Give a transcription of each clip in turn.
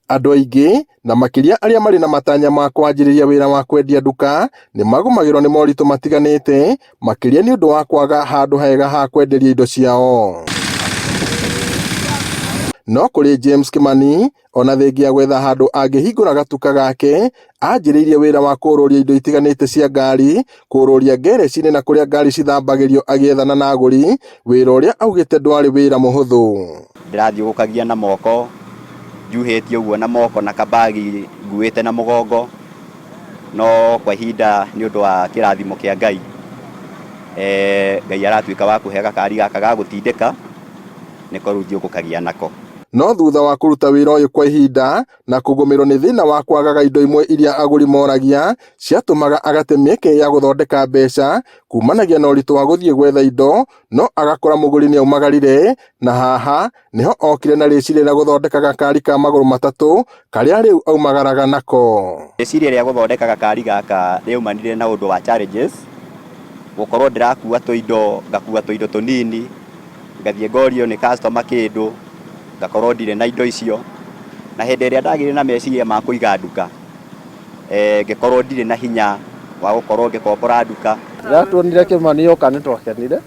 Andũ aingĩ na makĩria arĩa marĩ na matanya ma kwanjĩrĩria wĩra wa kwendia nduka nĩ magũmagĩrwo nĩ moritũ matiganĩte, makĩria nĩ ũndũ wa kwaga handũ hega ha kwenderia indo ciao. No kũrĩ James Kimani, ona thengia gwetha handũ angĩhingũra gatuka gake, anjĩrĩirie wĩra wa kũrũria indo itiganĩte cia ngari, kũrũria gereci-inĩ na kũrĩa ngari cithambagĩrio agĩethana na agũri, wĩra ũrĩa augĩte ndwarĩ wĩra mũhũthũ. Ndirathiũrũkagia na moko, njuhĩtie ũguo na moko na kabagi nguĩte na mũgongo, no kwa ihinda nĩ ũndũ wa kĩrathimo kĩa Ngai, Ngai aratuĩka wa kũhe gakari gaka ga gũtindĩka, nĩko rĩu thiũrũrũkagia nako. No thutha wa kũruta wĩra ũyũ kwa ihinda na kũgũmĩrwo nĩ thĩna wa kwagaga indo imwe iria agũri moragia, ciatũmaga agate mĩeke ya gũthondeka mbeca kumanagia na ũritũ wa gũthiĩ gwetha indo, no agakora mũgũri nĩ aumagarire, na haha nĩho okire na rĩciria rĩa gũthondeka gakari ka magũrũ matatũ karĩa rĩu aumagaraga nako. Rĩciria rĩa gũthondeka gakari gaka rĩaumanire na ũndũ wa challenges, gũkorwo ndĩrakua tũindo, ngakua tũindo tũnini, ngathiĩ ngorio nĩ customer kĩndũ, ngakorwo ndirĩ na indo icio, na hĩndĩ ĩrĩa ndagĩire na meciria ma kũiga nduka, ngĩkorwo ndirĩ na hinya wa gũkorwo ngĩkombora nduka. Tuonire Kimani oka nĩ twakenire,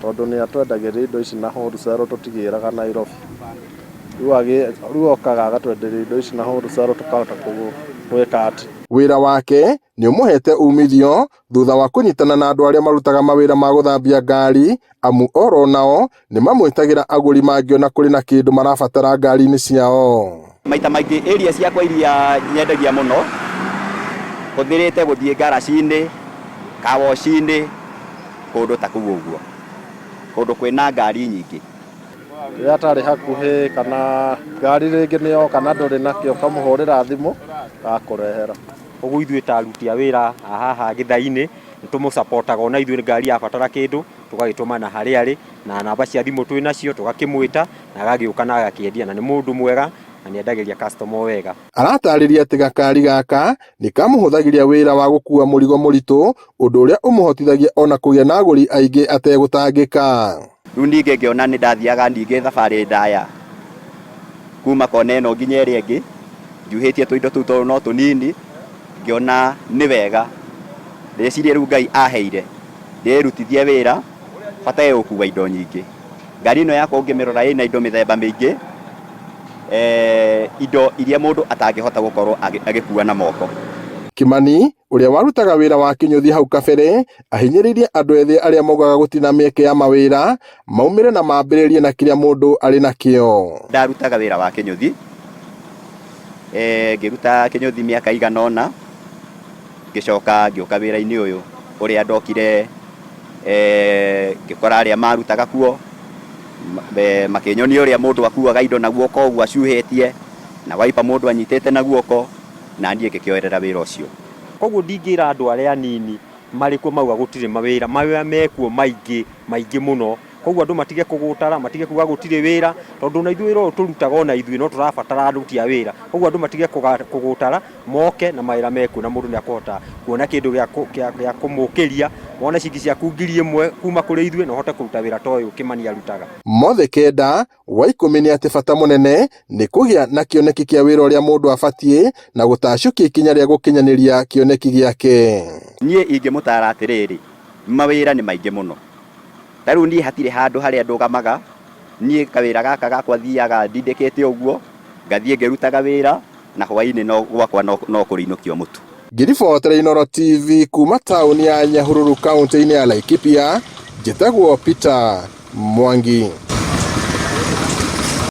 tondũ nĩ atwendagĩria indo ici na wholesale tũtigĩraga Nairobi. Rĩu okaga agatwenderia indo ici na wholesale tũkahota gwĩka atĩ. Wĩra wake nĩ ũmũhete umithio thutha wa kũnyitana na andũ arĩa marutaga mawĩra ma gũthambia ngari, amu oro nao nĩ mamwĩtagĩra agũri mangĩona kũrĩ na kĩndũ marabatara ngari-inĩ ciao. Maita maingĩ area ciakwa iria nyendagia mũno, hũthĩrĩte gũthiĩ ngaraci-inĩ, kawoci-inĩ, kũndũ ta kũu ũguo, kũndũ kwĩna ngari nyingĩ. Rĩrĩa atarĩ hakuhĩ kana ngari rĩngĩ nĩyo kana ndũrĩ nakĩo, ũkamũhũrĩra thimũ agakũrehera. Ũguo ithuĩ ta aruti a wĩra haha gĩthai-inĩ nĩ tũmũcapotaga ona ithuĩ ngari yabatara kĩndũ, tũgagĩtũmana harĩa arĩ, na namba cia thimũ twĩ nacio, tũgakĩmwĩta na agagĩũka na agakĩendia, na nĩ mũndũ mwega na nĩ endagĩria customer wega. Aratarĩria atĩ gakari gaka nĩ kamũhũthagĩria wĩra wa gũkua mũrigo mũritũ, ũndũ ũrĩa ũmũhotithagia ona kũgĩa na agũri aingĩ ategũtangĩka. Rĩu ningĩ ngĩona nĩ ndathiaga ningĩ thabarĩ ndaya, kuma kona ĩno nginya ĩrĩa ĩngĩ, njuhĩtie tũindo tũu tondũ no tũnini, ngĩona nĩ wega, rĩciria rĩu Ngai aheire, ndĩrutithie wĩra, bataire gũkua indo nyingĩ. Ngari ĩno yakwa ũngĩmĩrora ĩna indo mĩthemba mĩingĩ, indo iria mũndũ atangĩhota gũkorwo agĩkua na moko. Kimani, ũrĩa warutaga wĩra wa kĩnyũthi hau kabere, ahinyĩrĩirie andũ ethĩ arĩa moigaga gũtina mĩeke ya mawĩra, maumĩre na mambĩrĩrie na kĩrĩa mũndũ arĩ nakĩo. Ndarutaga wĩra wa kĩnyũthi, ngĩruta kĩnyũthi mĩaka igana ũna, ngĩcoka ngĩũka wĩra-inĩ ũyũ ũrĩa ndokire, ngĩkora arĩa marutaga kuo, makĩnyonia ũrĩa mũndũ akuaga indo na guoko ũguo acuhĩtie, na waipa mũndũ anyitĩte na guoko, na niĩ ngĩkĩoerera wĩra ũcio. Koguo ndingĩra andũ arĩa anini marĩkuo mauga gũtirĩ mawĩra mekuo maingĩ mũno. Koguo andũ matige kũgũtara, matige kuga gũtirĩ wĩra, tondũ na ithuĩ wĩra tũrutaga ona ithuĩ no tũrabatara aruti a wĩra. Koguo andũ matige kũgũtara, moke na mawĩra mekuo na mũndũ nĩ akũhota kuona kĩndũ gĩa kũmũkĩria, wone ciringi ciaku 1000 kuma kũrĩ ithuĩ na ũhote kũruta wĩra ta ũyũ Kimani arutaga. Mothe kenda wa ikũmi nĩ atĩ bata mũnene nĩ kũgĩa na kĩoneki kĩa wĩra ũrĩa mũndũ abatiĩ na gũtacũkia ikinya rĩa gũkinyanĩria kĩoneki gĩake. Niĩ ingĩmũtara atĩrĩrĩ, mawĩra nĩ maingĩ mũno. Tarĩu niĩ hatirĩ handũ harĩa ndũgamaga, niĩ kawĩra gaka gakwa thiaga ndindĩkĩte ũguo, ngathiĩ ngĩrutaga wĩra, na hwaĩ-inĩ gwakwa no kũrinũkio mũtu. Ngĩribotera Inooro TV kuma taũni ya Nyahururu kaũntĩ-inĩ ya Laikipia, njĩtagwo Peter Mwangi.